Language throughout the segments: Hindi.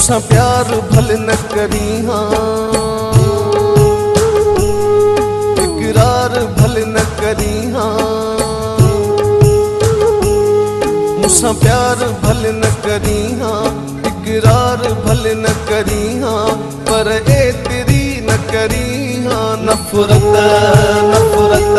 मुसा प्यार भल न करी हाँ, इकरार भल न करी हाँ, मुसा प्यार भल न करी हाँ, इकरार भल न करी हाँ, पर ए तेरी न करी हाँ। नफरत नफरत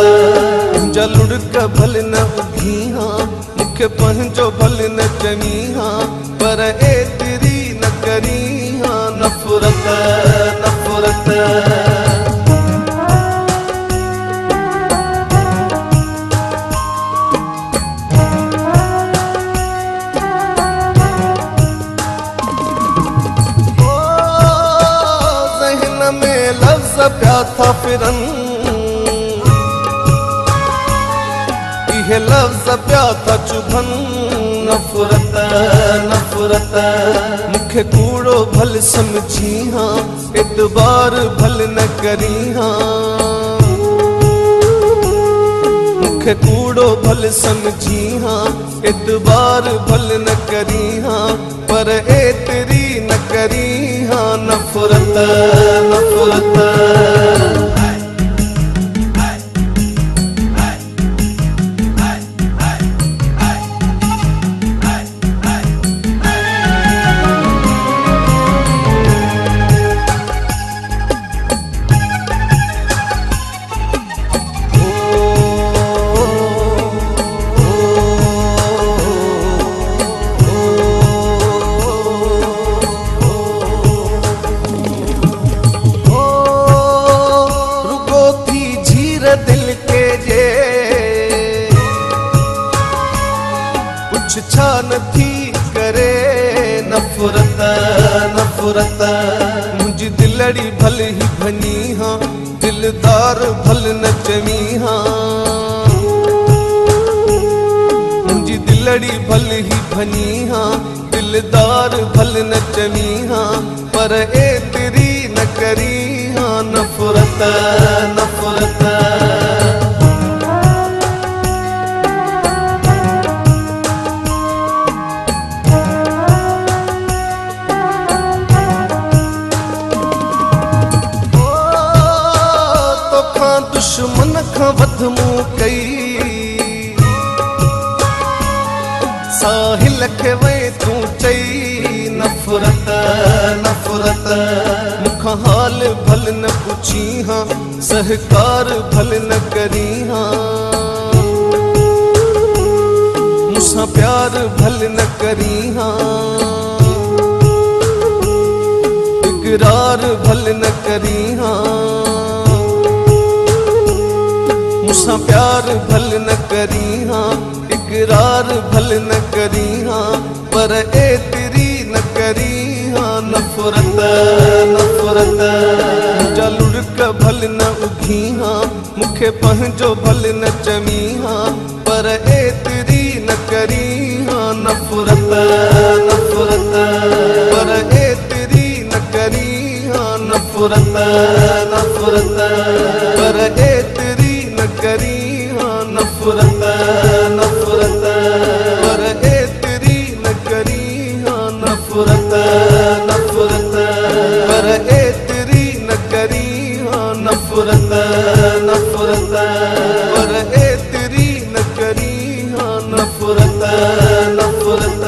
जलुड़ का भल न उगी हाँ, मुख्य पंहिंजो भल न चमी हाँ, पर ए तेरी न करी हाँ। नफरत नफरत प्या था फिरन, यह लफ्ज़ प्या था चुभन। नफरत नफरत मुखे कूड़ो भल समझी हाँ, एतबार भल न करी हाँ, मुखे कूड़ो भल समझी हाँ, एतबार भल न करी हाँ, पर ए तेरी न करी हाँ। नफरत नफरत दिल के जे कुछ छा नथी करे। नफरत नफरत मुंहिंजी दिलड़ी भल ही भनी हाँ, दिलदार भल न चवी हाँ, मुंहिंजी दिलड़ी भल ही भनी हाँ, दिलदार भल न चवी हाँ, पर ए तेरी न करी हाँ। नफरत नफरत दुश्मन खां वध मूं कई, साहिल खे वई तूं चई। नफरत नफरत मुखां हाल भल न पुछी हाँ, सहकार भल न करी हाँ, मुसां प्यार भल न करी हाँ, इकरार भल न करी हाँ, मुसां प्यार भल न करी हाँ, इकरार भल न करी हाँ, पर ए तेरी न करी हाँ। नफरत नफरत जलुड़ का भल न उगी हाँ, मुखे पंहिंजो भल न चमी हाँ, पर ए तेरी न करी हाँ। नफरत नफरत पर ए तेरी न करी हाँ। नफरत नफरत पर ए तेरी न करी हाँ। नफरत नफरत पर ए तेरी न करी हाँ। नफरत नफरत पर ए तेरी न करी हाँ। नफरत नफरत पर ए तेरी न करी हाँ। नफरत नफरत